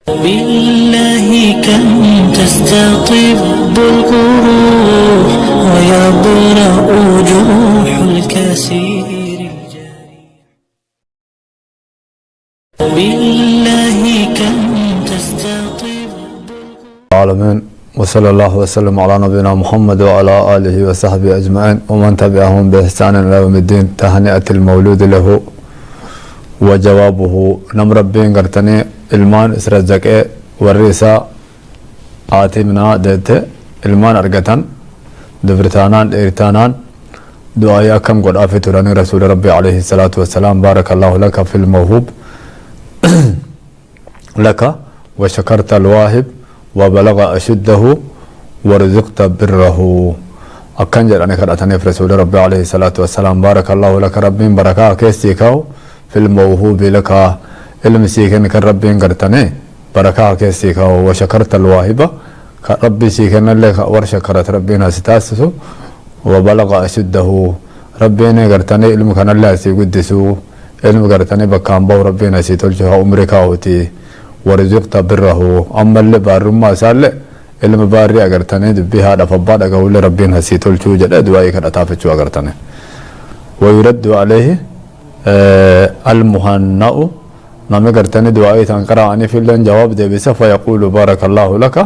بالله كم تستطب القروح ويبرأ جروح الكسير بالله كم تستطب العالمين وصلى الله وسلم على نبينا محمد وعلى آله وصحبه أجمعين ومن تبعهم بإحسان إلى يوم الدين. تهنئة المولود له وجوابه نم ربين قرتني ilmaan israjaqee warri isaa aatimnaa deette ilmaan argatan dubirtaanaan dheertaanaan du'aayii akkam godhaafi turanii rasuuli rabbii alayhi salaatu wassalaam baarakallahu laka fil mawhub laka wa shakarta alwaahib wa balaga ashuddahu warzuqta birrahu akkan jedhanii kadhataniif rasuuli rabbii alayhi salaatu wassalaam baarakallahu laka rabbiin barakaa keessii kaa'u fil mawhubi laka ilmi siiken kan rabbiin gartane barakaa keessii kaa'u wa shakarta alwaahiba kan rabbii siiken illee war shakarat rabbiin asitaasisu wa balaga ashuddahu rabbiin gartane ilmi kanallee asii guddisu ilmi gartane bakkaan bahu rabbiin asii tolchu haa umri kaa'uti warzuqta birrahu ammallee baarrummaa isaallee ilmi baarrii agartane dubbii haadhaaf abbaa dhagahullee rabbiin asii tolchuu jedhe du'aa'ii kadhataaf jechuu agartane wa yuraddu alayhi almuhanna'u نامي قرتني دعائي تنقرأني في اللين جواب دي بس فيقول بارك الله لك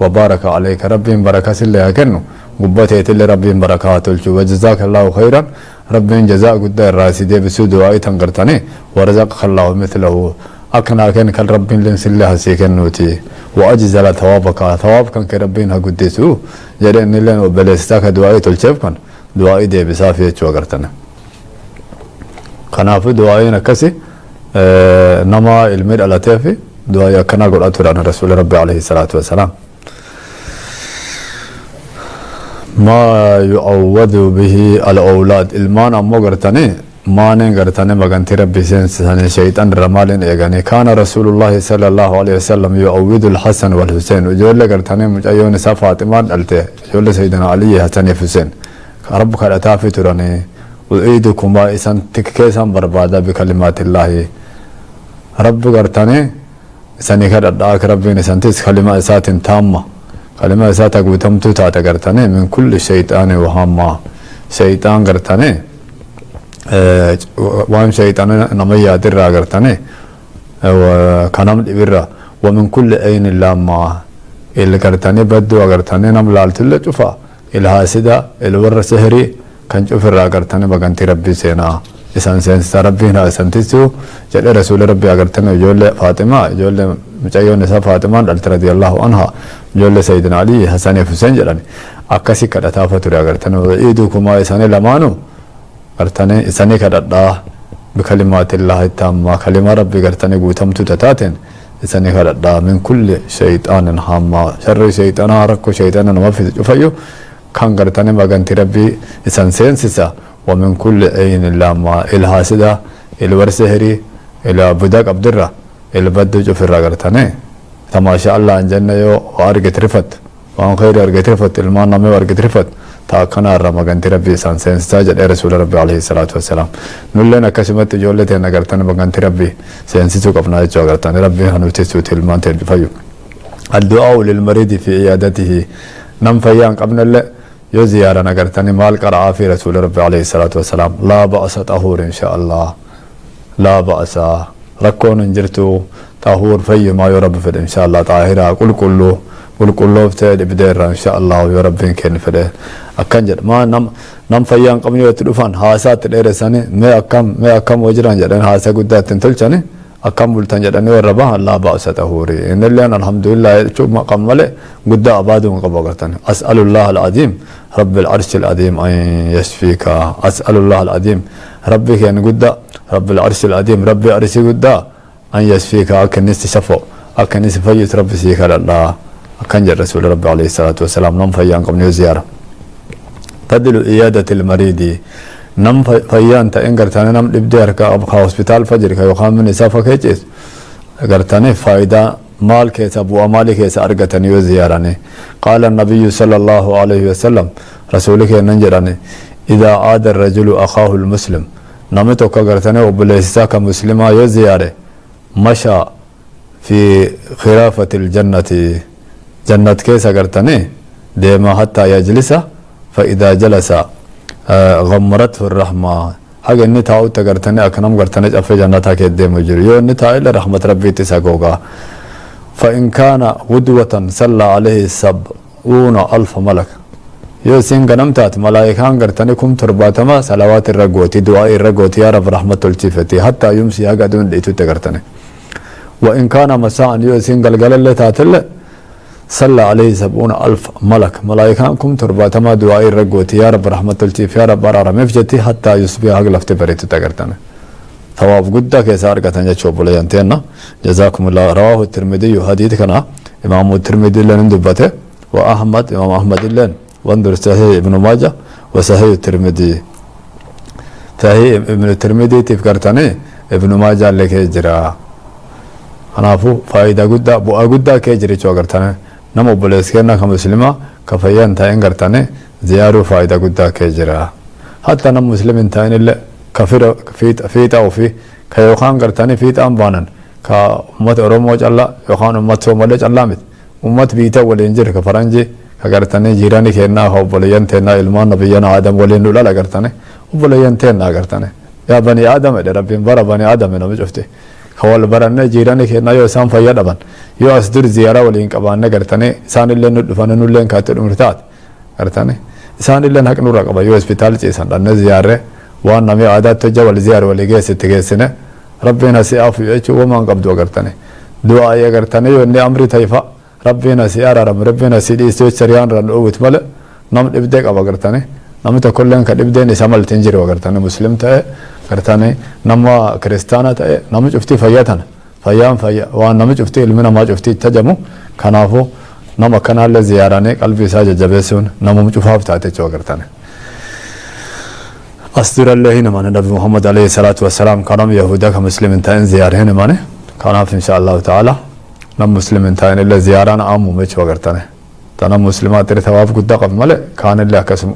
وبارك عليك ربي بركة سلي أكنو قبتي تلي ربي بركات الجو وجزاك الله خيرا ربي جزاء قد الراسي دي بس دعائي تنقرتني ورزقك الله مثله أكنا كن كل ربي لين سلي هسيكنوتي وأجزل ثوابك ثوابك كربين هقدسو جرين لين وبلستاك دعائي تلجب كن دعائي دي بس في جوا قرتنا خناف دعائي نكسي نما المير على تافي دعاء كنا قل أتوران رسول ربي عليه الصلاة والسلام ما يعوذ به الأولاد المان أمو قرتني ما نقرتني مغانتي ربي سنساني شيطان رمالين إيغاني كان رسول الله صلى الله عليه وسلم يعوذ الحسن والحسين وجول قرتني مجايون نساء فاطمة ألتي جول سيدنا علي حسن حسين ربك الأتافي تراني وإيدكما إسان تككيسان بربادا بكلمات الله رب قرتني سني كرداك ربي نسنتس كلمة إسات تامة كلمة إسات قوتمتو تاتا قرتني من كل شيطان وهامة شيطان قرتني وهم شيطان نمي يادر قرتني وكنم الإبرة ومن كل أين لما اللي قرتني بدو قرتني نملالت اللي شوفا الهاسدة الور سهري كان شوف الراقرتني بقنتي ربي سينا إسان سينسا ربينا إسانتسو جل رسول ربي أقرتنا جول فاطمة جول مجايون نساء فاطمة رضي الله عنها جول سيدنا علي حسن حسين جلاني أكسي كده تافة أقرتنا وعيدكما إسان لمانو أقرتنا إسان كده بكلمات الله التامة كلمة ربي أقرتنا قوتمتو تتاتين إسان كده من كل شيطان هاما شر شيطان ركو شيطان نمفذ فيو كان قرتني بقنتي ربي إسان سينسسا ومن كل أين لما الهاسدة الورسهري إلى بدك عبد الرا إلى بدو جفر قرتني تما شاء الله أن جنة يو وارجت رفت وان خير أرجت رفت المان نامي وارجت رفت تاكنا الرما قنتي ربي إسان سينسسا جل رسول ربي عليه الصلاة والسلام نلنا كشمت جولة أنا قرتني بقنتي ربي سينسسو قبنا جو قرتني ربي هنوتسو تلمان تلفيو الدعاء للمريض في عيادته نم فيان قبل الله يو زيارة نقرتني مال قرعا في رسول ربي عليه الصلاة والسلام لا بأس طهور إن شاء الله لا بأس ركون انجرتو طهور في ما يرب في إن شاء الله طاهرة قل كله بتاد بدير إن شاء الله يرب كن فده أكنجر ما نم فيان قبل يتلفان هاسات الإرساني ما أكم وجران جدًا هاسا قدات تنتلشاني أكم بلتان جدًا وربا لا بأس طهوري إن اللي أنا الحمد لله شوف ما قمله قد أبادهم قبضتني أسأل الله العظيم رب العرش العظيم أن يشفيك أسأل الله العظيم ربك يعني قد رب العرش العظيم ربي أرسي قد أن يشفيك أكنس شفو أكنس فيت ربي سيك الله أكنج الرسول ربي عليه الصلاة والسلام نم فيان قبل زيارة تدل إيادة المريض نم فيان تأنقر تاني نم لبدير كأبقى هوسبيتال فجر كيوخام من إسافة كيجيس أقرتني فايدة مال كيس أبو أمالي كيس أرقتني وزيارني قال النبي صلى الله عليه وسلم رسولك ننجرني إذا عاد الرجل أخاه المسلم نمتو كقرتني وبليساك مسلما يزياره مشى في خرافة الجنة جنة كيس قرتني ديما حتى يجلس فإذا جلس غمرته الرحمة حاجة إني تاو تقرتني أكنم قرتني في جنتها كديم وجري يو إني تاو إلا رحمة ربي تساقوغا فإن كان غدوة صلى عليه 70,000 ملك يو سين غنمتات ملائكان قرتني كم ترباتما صلوات الرقوتي دعاء الرقوتي يا رب رحمة التفتي حتى يمسي هكا دون ديتو تقرتني وإن كان مساء يو سين قلقل اللي تاتل صلى عليه 70,000 ملك ملائكان كم ترباتما دعاء الرقوتي يا رب رحمة التفتي يا رب برارة مفجتي حتى يصبح هكا لفتي بريتو تقرتني ثواب قد كيسار قتنجا تشوف لينتينا جزاكم الله رواه الترمذي حديث كنا إمام الترمذي لن دبته وأحمد إمام أحمد لن وانظر صحيح ابن ماجه وصحيح الترمذي صحيح ابن الترمذي تفكرتني ابن ماجه لك جرا أنا فو فائدة قد بوا قد كجري شو قرتني نمو بلسكنا كمسلمة كفيان تاين قرتني زيارو فائدة قد كجرا حتى نم مسلمين تاين اللي كفر فيت أو في كيوخان قرتني فيت أمبانن كأمة أورومو جلا يوخان أمة سومالي جلامت أمة بيتا ولينجر كفرنجي كقرتني جيراني كنا هو بليان تنا إلمان نبينا آدم ولين لا قرتني وبليان تنا قرتني يا بني آدم إذا ربي برا بني آدم أنا مجفتي خوال برانة جيراني كنا يو سام فيا دبان يو أصدر زيارة ولين كبان قرتني سان اللي ندفن نولين كاتر مرتاد قرتني سان اللي نحن نورا كبا يو إسبيتال جيسان لأن زيارة وان نمي عادات تجاوز زيارة وليجيس تجيسنا ربنا سيعفو يجوا وما قبضوا قرتني دعاء قرتني وإني أمري تيفا ربنا سيارة ربنا سيدي سوي سريان رن أوت ملا نام إبدك أبغى قرتني نام تكلن كإبدين يسمى التنجري وقرتني مسلم تأ قرتني نام كريستانا تأ نام شفتي فياتنا فيام فيا وان نام شفتي المنا ما شفتي تجمو كنافو نام كنا لزياراني قلبي ساجد جبسون نام مشوفها بتاعتي شو قرتني أصدر الله هنا من النبي محمد عليه الصلاة والسلام كلام يهودا كمسلم تاين زياره هنا مانه كان إن شاء الله تعالى نم مسلم تاين إلا زياران عام ومش وقرتنه تنا مسلمات ترتواف قد قبل ملء كان الله كسم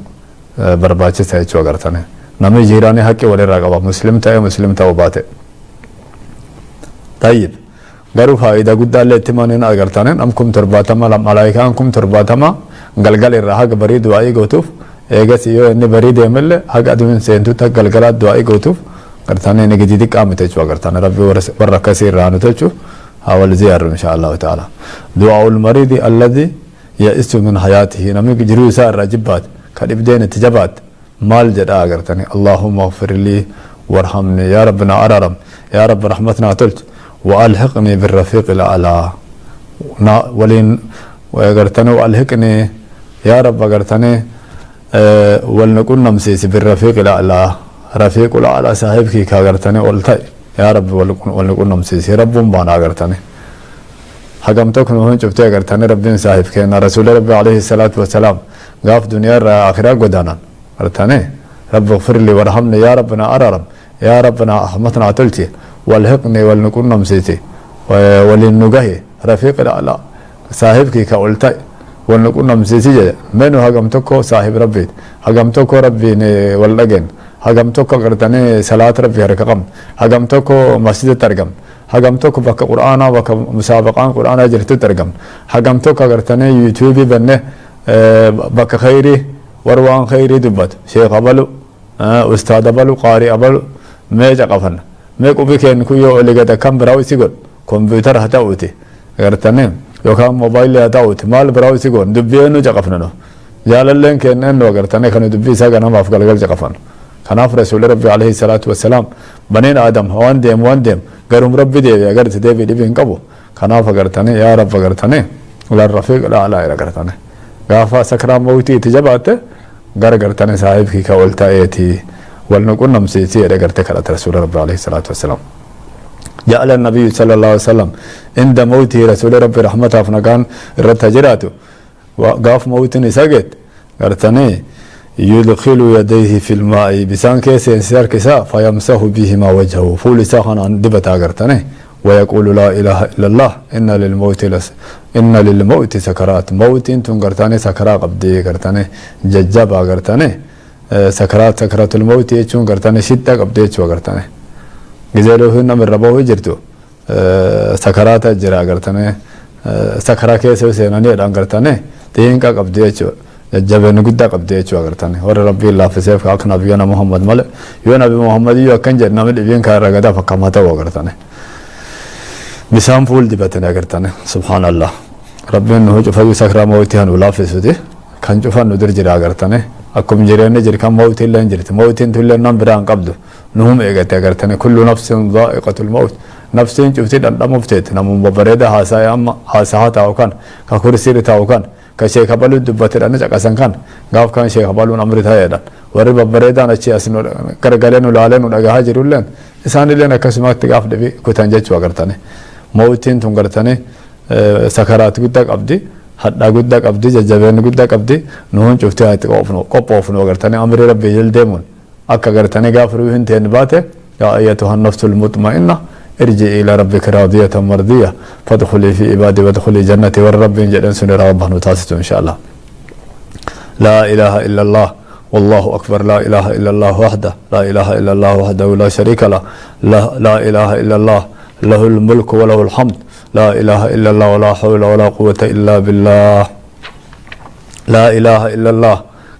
برباچه سايچ وقرتنه نم جيراني حق ولا رقبة مسلم توباته طيب غرو فائدة قد الله اتمانين أقرتنه نمكم ترباتما ملائكانكم ترباتما قلقل الرهاق بريد وعي قوتوف eegas yoo inni barii deemalle haga aduun seentu galgalaa du'aa gootuuf qartanii inni gidi qaamte jechuudha qartanii rabbi warra akkasii irraa nu tolchu hawal ziyaaru insha Allah ta'ala du'aa'ul maridi alladhi ya'isu min hayatihi namni jiruu isaa irraa jibbaat ka dhibdeen itti jabaat maal jedhaa qartanii Allahumma ighfir li warhamni ya rabbana araram ya rabb rahmatna tolch wa alhiqni bir rafiqil a'la walin wa qartanii wa alhiqni ya rabb qartanii ولنكون نمسيس بالرفيق الأعلى رفيق الأعلى صاحبك كاغرتني قلت يا رب ولنكون نمسيس رب بانا غرتني حكمتك نوهن شفتي غرتني رب صاحبك ان رسول رب عليه الصلاة والسلام غاف دنيا آخرة قدانا غرتني رب اغفر لي وارحمني يا ربنا أررم يا ربنا أحمتنا عتلتي والحقني ولنكون نمسيسي ولنقهي رفيق الأعلى صاحبك كقلت ولنكون نمسيسي منو هجمتكو صاحب ربي هجمتكو ربي واللجن هجمتكو قرتني صلاة ربي هركم هجمتكو مسجد ترجم هجمتكو بك قرآن وك مسابقان قرآن أجرت ترجم هجمتكو قرتني يوتيوب بنه بك خيري وروان خيري دبت شيخ أبلو أستاذ أبلو قارئ أبلو ميج قفن ميكو بكين كيو اللي قد كم براوي سيقول كمبيوتر هتاوتي قرتني يوكام موبايل هتاوتي مال براوي سيقول دبينو جقفنو جاللين كن إنه قرتني كانوا دبي ساقنا ما في قلقل جقفن كناف رسول ربي عليه الصلاة والسلام بنين آدم وان ديم قرم ربي دي قرت ديبي دبين قبو كناف قرتني يا رب قرتني ولا الرفيق لا لا قرتني غافا سكرام موتي تجبعته قرتني صاحبك كولتا ايتي ولنكون نمسيتي قرتك على رسول ربي عليه الصلاة والسلام جاء النبي صلى الله عليه وسلم عند موته رسول ربي رحمته فنكان رتجراته وقاف موتني سجد قرتني يدخل يديه في الماء بسان كيس ينسير كسا فيمسح بهما وجهه فول ساخن عن دبتا قرتني ويقول لا إله إلا الله إن للموت سكرات موت انتم قرتني سكرات قبدي قرتني ججبا قرتني سكرات الموت يجون قرتني ستة قبدي يجوا قرتني جزاله هنا من ربوه جرتو sakaraata jira agartanii sakara keessa seenanii dhaan agartanii xiinqa qabdi jechuudha. Jajjabeenya guddaa qabdi jechuudha agartanii warra rabbiin laaffiseef akka nabiyyoona Muhammad malee yoo nabi Muhammad iyyuu akkan jedhe namni dhibiin kan irra gadaa fakkaama ta'u agartanii. Bisaan fuul dibatanii agartanii subhaanallah. Rabbiin nu cufayyuu sakraa mawtii hanu laaffisuuti kan cufan nu dir jira agartanii. Akkuma jireenyi jira kan mawtii illee jirti mawtiin tullee nam biraan qabdu nuhum eegate agartanii kullu nafsin dhaa'iqatul mawt. Nafsiin cuftii dhandhamuuf teeti namummaa bareeda haasaa taa'u kan ka kursiirri taa'u kan ka sheeka baluun dubbatedhaan caqasan kan gaaf kan sheeka baluun amri ta'eedhaan warri babbareedaan achi as gargalee nu laalee nu dhagahaa jirulleen isaanilleen akkasumatti gaaf dhibi kutan jechuu agartanii mawtiin tun gartanii sakaraat guddaa qabdi hadhaa guddaa qabdi jajjabeenni guddaa qabdi nuhun cuftii haati qophoofnu agartanii amri rabbii jil deemuun akka agartanii gaaf ruu hin ta'in baate yaa ayyatuhan nafsul mutma'inna ارجعي إلى ربك راضية مرضية فادخلي في عبادي وادخلي جنتي والرب جدًا سنرى ربه نتاسته إن شاء الله. لا إله إلا الله والله أكبر لا إله إلا الله وحده لا إله إلا الله وحده لا شريك له لا إله إلا الله له الملك وله الحمد لا إله إلا الله ولا حول ولا قوة إلا بالله لا إله إلا الله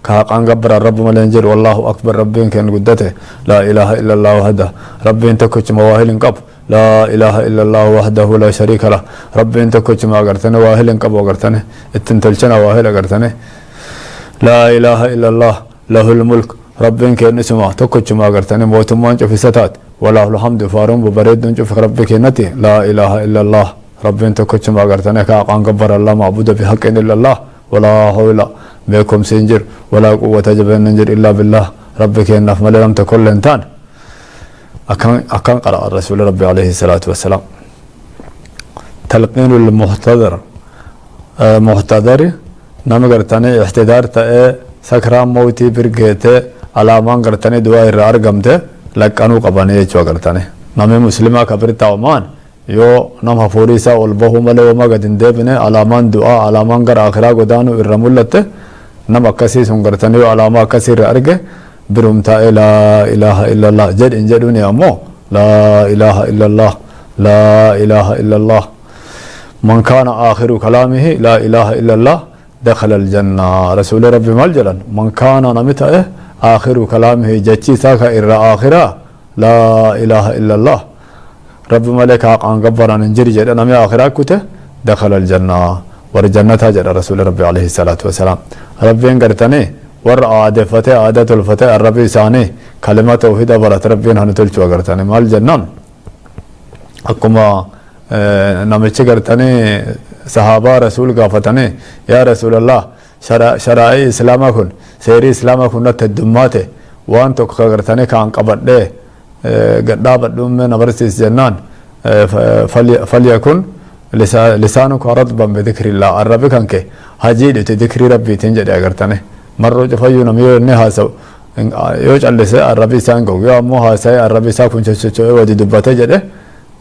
كان قبر الرب ملنجر والله أكبر ربين كان قدته لا إله إلا الله وحده ربين تكوش مواهل قب لا إله إلا الله وحده لا شريك له ربين تكوش ما قرتني واهل قب وقرتني التنتلشنا واهل قرتني لا إله إلا الله له الملك ربين كان اسمه تكوش ما قرتني موتمان في ستات ولا الحمد فارم ببريد نشوف ربك نتي لا إله إلا الله ربين تكوش ما قرتني كان قبر الله معبود بحق إلا الله ولا حول بكم سنجر ولا قوة جبين ننجر إلا بالله ربك إنف ملي لم تكن لنتان أكان قرأ الرسول ربي عليه الصلاة والسلام تلقين المحتضر محتضر نام قرتاني احتضار تأي سكرام موتي برقيتي علامان قرتاني دواء الرار قمتي لكانو قباني يجوا قرتاني نامي مسلمة كبير تاومان يو نام حفوريسا والبهو ملي وما قد اندبني علامان دعاء علامان قر آخرا قدانو الرمولته نم أكسي سنقرتني وعلامة أكسي رأرجه برمتا لا إله إلا الله جد إن جدوني أمو لا إله إلا الله لا إله إلا الله من كان آخر كلامه لا إله إلا الله دخل الجنة رسول ربي مالجلا من كان نمته آخر كلامه جتشي ساكا إرى آخرا لا إله إلا الله رب ملك عن قبرا ننجري جد نمي آخرا كته دخل الجنة ورجنة جد رسول ربي عليه الصلاة والسلام ربين قرتني ور عادفته عادة الفتاة الربي ساني كلمة توحيد برات ربين هنتلشوا قرتني مال جنان أكما نمشي قرتني صحابة رسول قافتني يا رسول الله شرائع إسلامكم سيري إسلامكم نتدماته وانتو قرتني كان قبضه قدابت دم نبرسيس جنان فليكن لسانك رطبا بذكر الله الرب كانك هجيد تذكر ربي تنجد أقرتني مرة جفايو نميو نهاسو يوج اللسة الربي سانكو يا مو هاساي الربي ساكون شو ودي دبته جده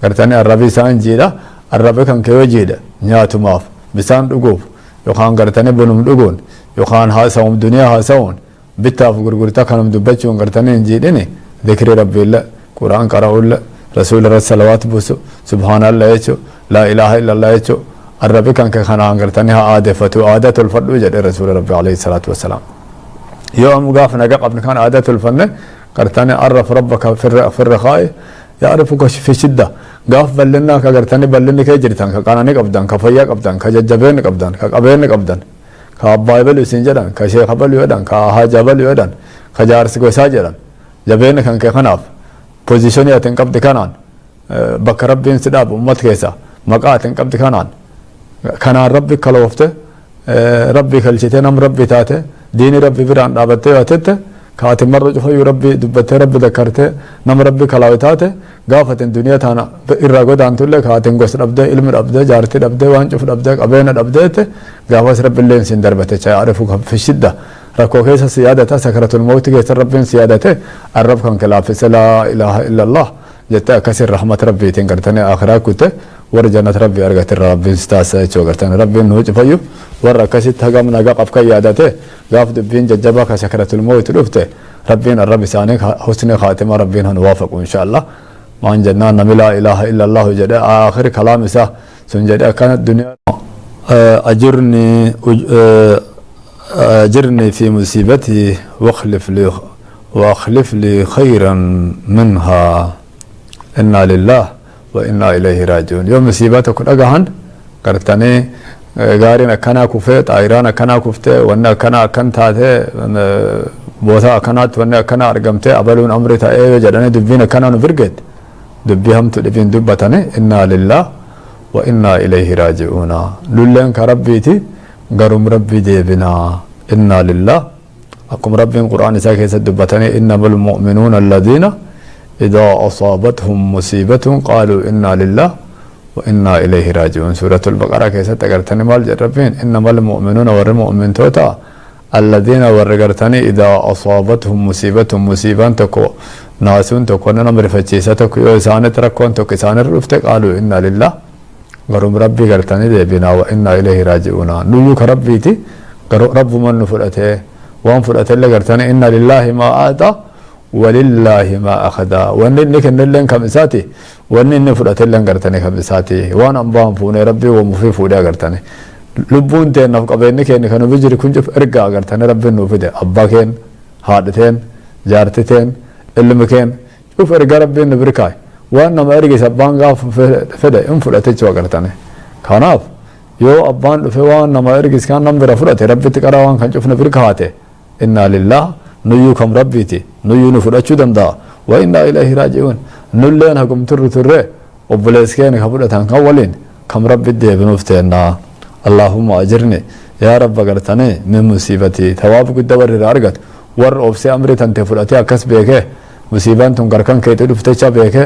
قرتني الربي سان جيدا الرب كانك يجيد نياتو ماف بسان دقوف يخان قرتني بنم دقون يخان هاساهم دنيا هاساون بتاف غرغرتا كانم دبتشون قرتني نجيدني ذكر ربي الله قرآن قرأوا الله رسول الله صلوات بوسو سبحان الله يچو لا إله إلا الله يچو الرب كان كخنا انغرتني عادة عادة الفرد وجد رسول ربي عليه الصلاة والسلام يوم قاف نقا قبل كان عادة الفن قرتني عرف ربك في الرخاء يعرفك في شدة قاف بلنا كقرتني بلني كجرتان كقانني قبدان كفيا قبدان كججبين قبدان كقبين قبدان كابايبل سنجدان كشيخ بل يودان كهاجبل يودان كجارس كوساجدان جبين كان كخناف بوزيشني أتنقبض كانان بك ربين سداب أمت كيسا مقا أتنقبض كانان كان ربي كلوفته ربي كلشته نم ربي تاته دين ربي بران دابته واتته كاتم مرة جفايو ربي دبته ربي ذكرته نم ربي كلاوتاته قافة الدنيا تانا إرّاقود أنتو لك هاتن قوس ربده علم ربده جارتي ربده وانشوف ربده قبين ربده قافة رب اللين سندربته يعرفك في الشدة ركو كيس سيادته سكرة الموت كيس ربين سيادته الرب كان كلافس لا إله إلا الله جتا كسر رحمة ربي تنقرتني آخرا كته ورجنة ربي أرغت ربي ستاسا چوغرتني ربي نوج فيو ور كسيت هقام نقا قفك يادته قاف دبين ججبا كسكرة الموت رفته ربين الرب سانيك حسن خاتمة ربين هنوافق إن شاء الله ما ان جنان لا اله الا الله جدا اخر كلام سا سن جدا كانت الدنيا اجرني في مصيبتي واخلف لي خيرا منها انا لله وانا اليه راجعون يوم مصيبتك اجهن قرتني غارين كنا كفت ايران كنا كفت وانا كنا كنتاته بوتا كانت وانا كنا ارغمته ابلون امرتا ايه جداني دبينا كنا نفرقت دبيهم تدبين دبتني انا لله وانا اليه راجعون لولن كربيتي غرم ربي ديبنا انا لله اقم ربي القران ساكي دبتني انما المؤمنون الذين اذا اصابتهم مصيبه قالوا انا لله وانا اليه راجعون سوره البقره كيسه تغرتني مال جربين انما المؤمنون والمؤمن توتا الذين ورغرتني اذا اصابتهم مصيبه تكو ناسون تكو نمر فچيسه يو سانت ركون تو كسان رفت قالوا انا لله غرم ربي غرتني دبنا وانا اليه راجعون نيو كربيتي رب من فرته وان فرته لغرتني ان لله ما اعطى ولله ما اخذ وان نكن لن كمساتي وان فرته لن غرتني كمساتي وان امبان فون ربي ومفي فودا غرتني لبون تن قبينك ان كانوا بيجري كنجف ارغا غرتني ربي نو فده اباكين هادتين جارتتين المكين شوف ارغا ربي نبركاي وانا ما ارغي سبان غاف فده ان فرته جو غرتني كاناف يو ابان في وانا ما ارغي كان نمبر فرته ربي تقراوان كان شوف نبركاته انا لله نيو كم ربيتي نيو نفرچو دندا وانا اليه راجعون نلين حكم تر وبلسكين خبرتان كولين كم ربي دي بنفتنا اللهم اجرني يا رب غرتني من مصيبتي ثواب قد ور ارغت ور اوبس امري تنت فراتي اكس بيك مصيبان تن غركن كيت دفتچا بيك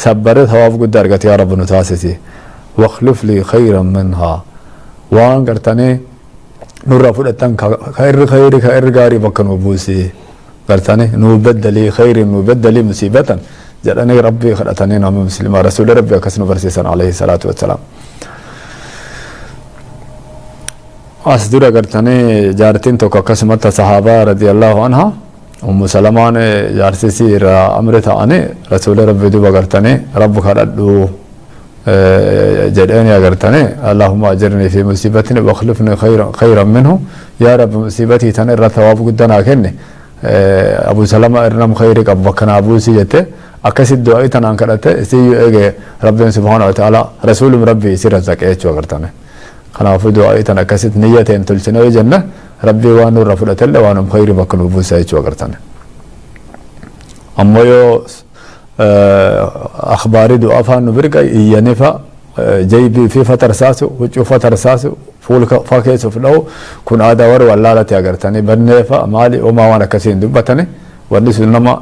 صبر ثواب قد ارغت يا رب نتاسسي واخلف لي خيرا منها وان غرتني نور فراتن خير غاري بكن وبوسي غرتني نبدلي خير نبدلي مصيبه جلني ربي خلتني نام مسلم رسول ربي كسن برسيسن عليه الصلاه والسلام أصدر قرتني جارتين تو كسمت صحابة رضي الله عنها أم سلمة جارسي أمرتها أني رسول ربي دو قرتني رب خلدو جداني قرتني اللهم أجرني في مصيبتي واخلفني خيرا منه يا رب مصيبتي تنر ثواب قدنا كني أبو سلمة إرنم خيرك أبوكنا أبو سيجته أكسد دعاء تنان كرته سيجي ربنا سبحانه وتعالى رسول ربي سير زكاة قرتني خلاف دعاء تنكست نية تلتنا الجنة ربي وانو رفلت الله وانم خير بكن وبوسايت وقرتنا أما يو أخباري دعاء فانو برقا ينفع جيبي في فتر ساسو وجو فتر ساسو فول فاكيسو فلو كن آدا ور واللالة يقرتني بنفع مالي وما وانا كسين دبتني ونسو نما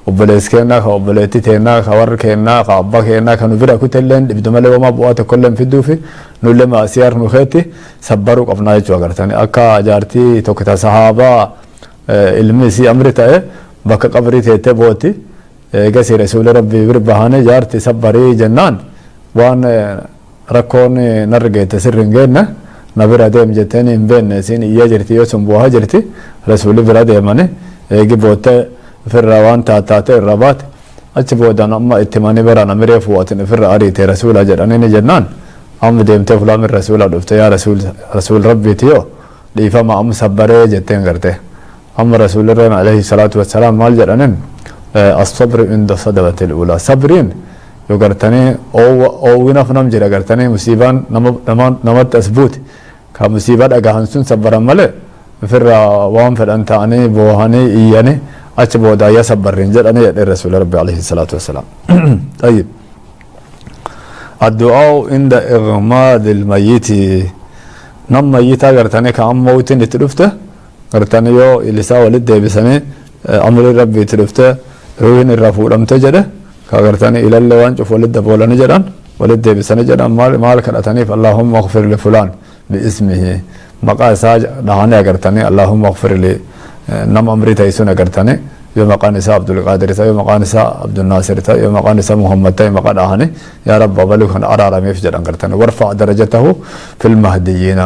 وبلسكنا وبلتي تنا خور كنا خابا كنا كانوا فرا كتلن بدمله وما بوات كلهم في الدوفي نلما سيار نخيتي صبروا قفنا يجوا غرتني اكا جارتي توكتا صحابه المسي امرته بك قبري تبوتي غسي رسول ربي بربهانه جارتي صبري جنان وان ركون نرجع تسرنجنا نبر ادم جتني بين سين يجرتي يسم بو هجرتي رسول برا دمنه جبوت في الروان تاتات الربات أتبودان أما اتماني بران أمري فواتن في الرأريت رسول أجر أنني جنان أم ديم تفلا من رسول أدفت يا رسول ربي تيو ليفا ما أم صبري جتين غرته أم رسول الله عليه الصلاة والسلام مال جرانن الصبر عند صدمة الأولى صبرين يقرتني أو ونفنم جرى قرتني مصيبان نمت أثبوت كمصيبات أجهنسون صبر ملء في الروان في الأنتاني بوهاني إياني أتبودا يا صبر رنجر أنا يا الرسول ربي عليه الصلاة والسلام طيب الدعاء عند إغماد الميت نم ميتا قرتني كأم موت نتلفته قرتني يو إليسا ولد بسنة أمر ربي تلفته روين الرفول أم تجده كقرتني إلى اللوان شوف ولد بولا نجران ولد بسنة جران مال قرتني فاللهم اغفر لفلان باسمه مقاساج دهاني قرتني اللهم اغفر لي نم أمري تيسون قرتني يوم قانسا عبد القادر يوم قانسا عبد الناصر يوم قانسا محمد يوم قان أهني يا رب بلوخن أرارم يفجر قرتني وارفع درجته في المهديين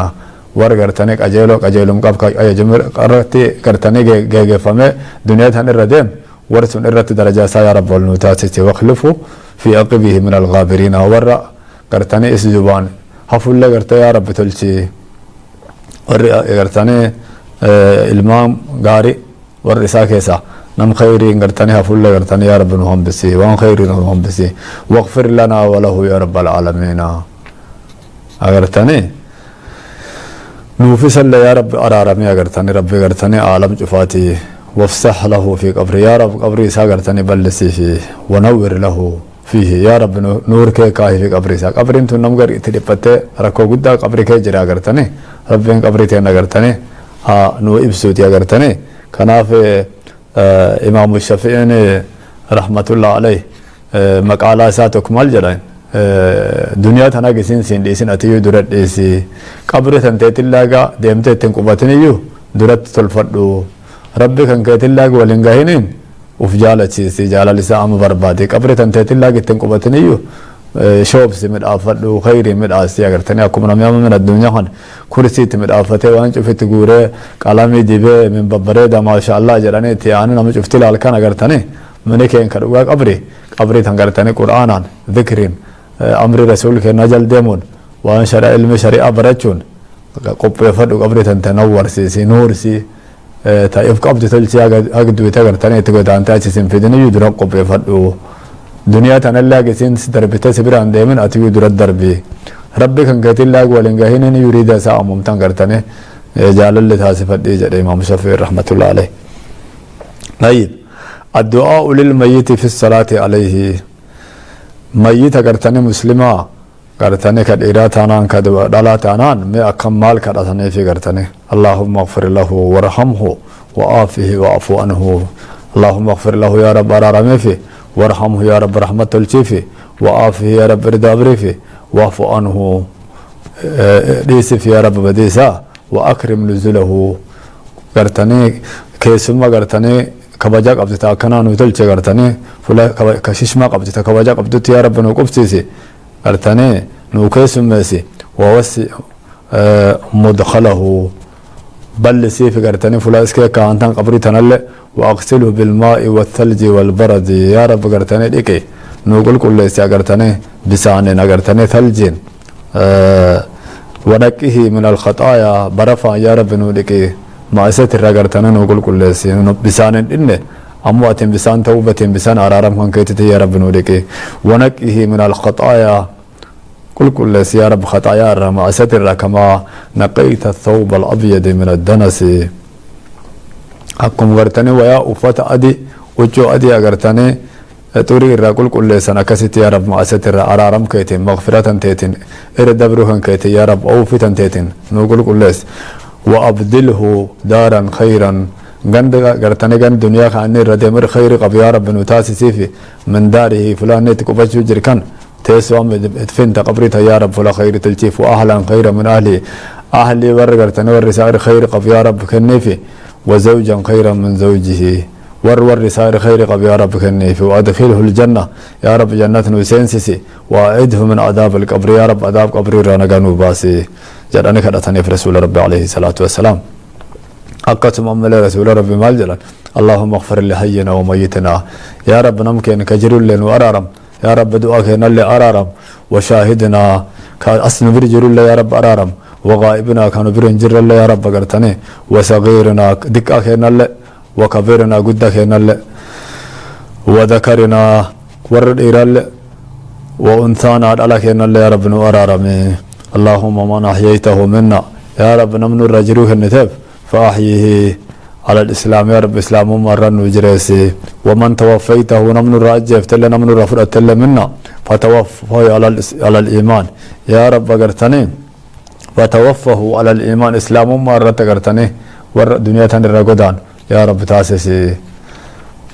ورقرتني أجيلو أجيلهم قب أي جمر قرتي قرتني جيجي فمه دنيا ثاني رديم ورسون إرت درجة يا رب والنوتات واخلفوا في عقبه من الغابرين ورا قرتني اسجبان حفل قرت يا رب تلشي ورا قرتني المام قاري ورسا كيسا نم خيرين قرتني حفل قرتني يا رب نهم بسي وان خيرين نهم بسي واغفر لنا وله يا رب العالمين قرتني نوفي صلى يا رب أرارمي قرتني ربي قرتني عالم جفاتي وافسح له في قبري يا رب قبري ساقرتني بلسي فيه ونور له فيه يا رب نور كي كاهي في قبري ساق قبري انتو نمغر اتلفت ركو قد قبري كي جرا قرتني ربين قبري تينا قرتني نو ابسوت يا قرتني كنا في امام الشافعي رحمة الله عليه مقالة ساتك مال جرين دنيا تنا كسين سين ديسين اتيو درت ديسي قبري تنتيت اللاغا ديمتي تنقبتني يو درت تلفدو ربي كان كيتلاق ولنغاهنين وف جالتشيسي جالاليسا عم بربادي قبري تنتيتلاق تنقبتنيو شوب سمد آفدو خيري مد آسيا قرتني أكم نميام من الدنيا خان كرسي تمد آفته وان شفت غوري قلامي ديبه من ببريدا ما شاء الله جراني تياني نمو شفت لالكان قرتني مني كين كروا قبري تنقرتني قرآنا ذكرين أمر رسولك نجل ديمون وان شرع علم شريعة برچون قبي فدو قبري تنتنور سي نور سي تايف قبض تلسي اقدو تغرتني تقول انتا تسين في دنيا يدرق قبي فدو دنيا تنلاقي سين دربته سبران دائما اتيو در الدربي ربي كان قتل لاق ولنغاهين يريد ساعة ممتن قرتني جال اللي تاسف الدي جل امام الشافعي رحمة الله عليه. طيب الدعاء للميت في الصلاة عليه ميت قرتني مسلمة قرتني كديراتانان كدلاتانان ما أكمل كرتني في قرتني اللهم اغفر له وارحمه وعافه واعف عنه اللهم اغفر له يا رب ارارمي فيه وارحمه يا رب رحمة الشفي وعافه يا رب رضا بريفي واعف عنه ديسف يا رب بديسا واكرم نزله قرتني كيسما قرتني كبجاك ابدتا كنانو تلچ قرتني فلا كششما قبدتا كبجاك ابدت يا رب نوقفتيسي قرتني نوكيس ماسي ووسي مدخله بل سيف قرتني فلاسكي كانتان قبري تنل واغسله بالماء والثلج والبرد يا رب قرتني ديكي نوقل كل سي قرتني بسان قرتني ثلجين ونقه من الخطايا برفا يا رب نوديكي ما ستر قرتني نوقل كل سي بسان ان اموات بسان توبه بسان ارارم كان كيتي يا رب نوديكي ونقه من الخطايا كل يا رب خطايا ما ستر كما نقيت الثوب الابيض من الدنس حكم غرتني ويا افت ادي وجو ادي غرتني توري الرقل كل سنه كست يا رب ما ستر ارارم كيتين مغفرة تيتين اردبرهن كيتي يا رب اوفتن تيتين نقول كل وابدله دارا خيرا غند غرتني غند دنيا خاني ردمر خير قب يا رب نتاسي في من داره فلان تكبچ جركن تيسوام ادفنت قبرتها يا رب فلا خير تلتيف واهلا خير من اهلي ورغرتني ورسائر خير قب يا رب كنيفي وزوجا خيرا من زوجه ورسائر خير قب يا رب كنيفي وادخله الجنه يا رب جنة وسنسسي واعده من عذاب القبر يا رب عذاب قبر رنغانو باسي جداني كدتني في رسول ربي عليه الصلاه والسلام أقسم أمل رسول ربي مال جلال اللهم اغفر لحينا وميتنا يا رب نمكن كجرل وأرارم يا رب دعاك نل أرارم وشاهدنا كأسن برجر يا رب أرارم وغائبنا كانوا برنجر يا رب قرتني وصغيرنا دكاك نل وكبيرنا قدك نل وذكرنا ورد إيرال وأنثانا علىك نل يا رب أرارم اللهم من أحييته منا يا رب نمن الرجروه النتاب فأحيه على الإسلام يا رب إسلام مرة وجريسي ومن توفيته نمن الراجع فتل نمن الرفض تل منا فتوفه على الإيمان يا رب قرتني فتوفه على الإيمان إسلام مرة قرتني ور دنيا تن الرقدان يا رب تاسسي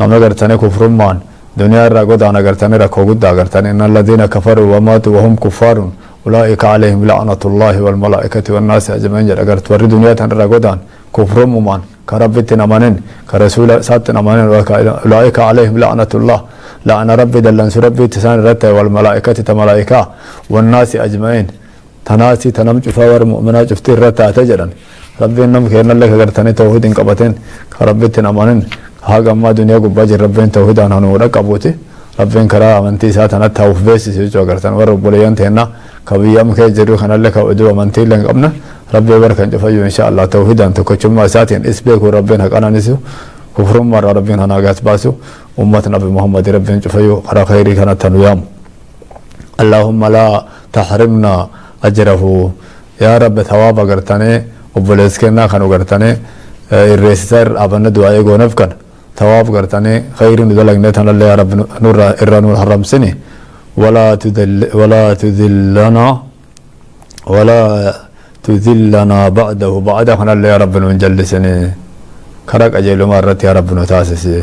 نمن قرتني كفر مان دنيا الرقدان قرتني ركو قد قرتني إن الذين كفروا وماتوا وهم كفار أولئك عليهم لعنة الله والملائكة والناس أجمعين جرقرت ور دنيا تن الرقدان كفر مان كربت نمانين كرسول سات نمانين أولئك عليهم لعنة الله لعن ربي دلن ربي تسان رته والملائكة تملائكة والناس أجمعين تناسي تنم فور مؤمنات شفتي رته تجرن ربي نم كيرنا لك غرتني توحيد قبتين كربت نمانين haga amma duniyaa gubbaa jir rabbiin tawhidaan hanuu dhaqqabuuti rabbiin karaa amantii isaa tanatti hawuf beeksise jechuu agartan warra obboleeyyan teenna ka biyyaam kee jirru kanallee ka oduu amantii illee hin qabne rabbii barkan cufayyu insha Allah tawhidaan tokkochummaa isaatiin is beeku rabbiin haqananisu kufrummaa irraa rabbiin hanaagaas baasu ummat nabi Muhammad rabbiin cufayyu karaa khayrii kanatti hanu yaamu اللهم لا تحرمنا أجره يا رب ثواب أغرتني وبلسكنا خانو أغرتني الرئيسر أبنا دعاء غونفكن ثواب أغرتني خير ندلق نتنا الله يا رب نور إرانو الحرم سني ولا تذلنا بعده خنا الله يا رب نجلسني كرك أجل مرة يا رب نتاسسي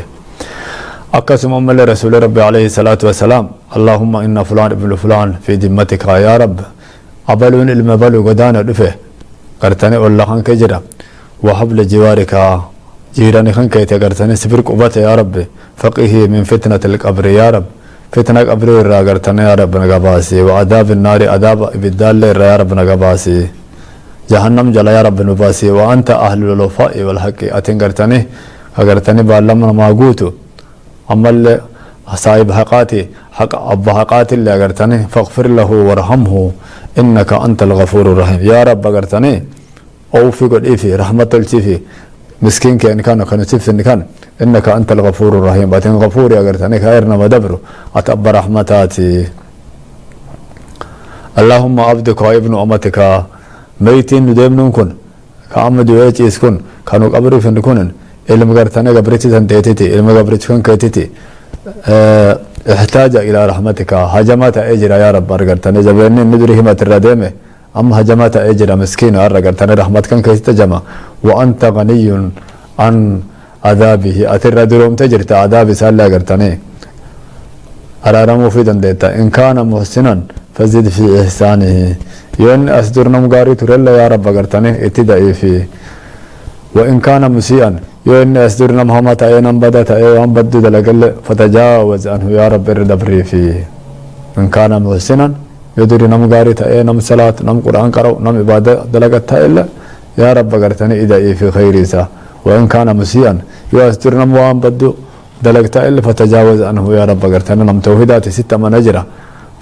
أقسم أمل رسول ربي عليه الصلاة والسلام اللهم إن فلان ابن فلان في ذمتك يا رب أبلون المبلغ ودانا دفه قرتني والله خان كجرا وحبل جوارك جيراني خان كي تقرتني سفر قبته يا رب فقيه من فتنة القبر يا رب فتنة القبر الرا قرتني يا رب نقباسي وعذاب النار عذاب بالدال يا رب نقباسي جهنم جل يا رب نباسي وأنت أهل الوفاء والحق أتنقرتني أقرتني بعلمنا ما قوتو عمل صاحب حقاتي حق أب حقاتي اللي أقرتني فاغفر له وارحمه إنك أنت الغفور الرحيم يا رب أقرتني أو في قد إيفي رحمة التيفي مسكين كأن كان تيف إن كان إنك أنت الغفور الرحيم باتن غفور أقرتني خيرنا ودبره أتأب رحمتاتي اللهم عبدك وابن أمتك ميتين ندمنون كن كأمد ويجيس كن كانوا قبروا في نكونن ilmu gartane gabrichi tanteetiti ilmu gabrichi kan keetiti احتاج الى رحمتك هجمات اجر يا رب ارغرتني جبرني ندري همت الردمه اما هجمات اجر مسكين ارغرتني رحمتك كان كيتجمع وانت غني عن عذابه اتر دروم تجرت عذاب سال غرتني ارارمو في دندتا ان كان محسنا فزد في احسانه ين اصدرنا مغاري ترل يا رب غرتني اتدعي في وان كان مسيئا يوين أصدرنا محمد أينام بدأت أيام بدو دلقل فتجاوز عنه يا رب الدبري فيه إن كان محسنا يدري نم غاري أينام صلاة نم قرآن قرأ نم عبادة دلقت إلا يا رب قرتني إذا في خير سا وإن كان مسيئا يأصدرنا موام بدو دلقت إلا فتجاوز عنه يا رب قرتني نم توحيدات ستة منجرة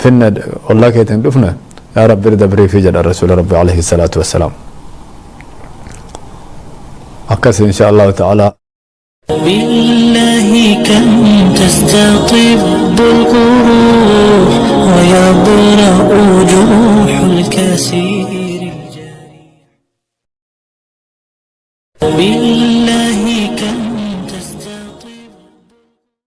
فينا والله كيتن دفنا يا رب الدبري في جل الرسول ربي عليه الصلاة والسلام أكثر إن شاء الله تعالى بالله كم تستطب القروح ويبرأ جروح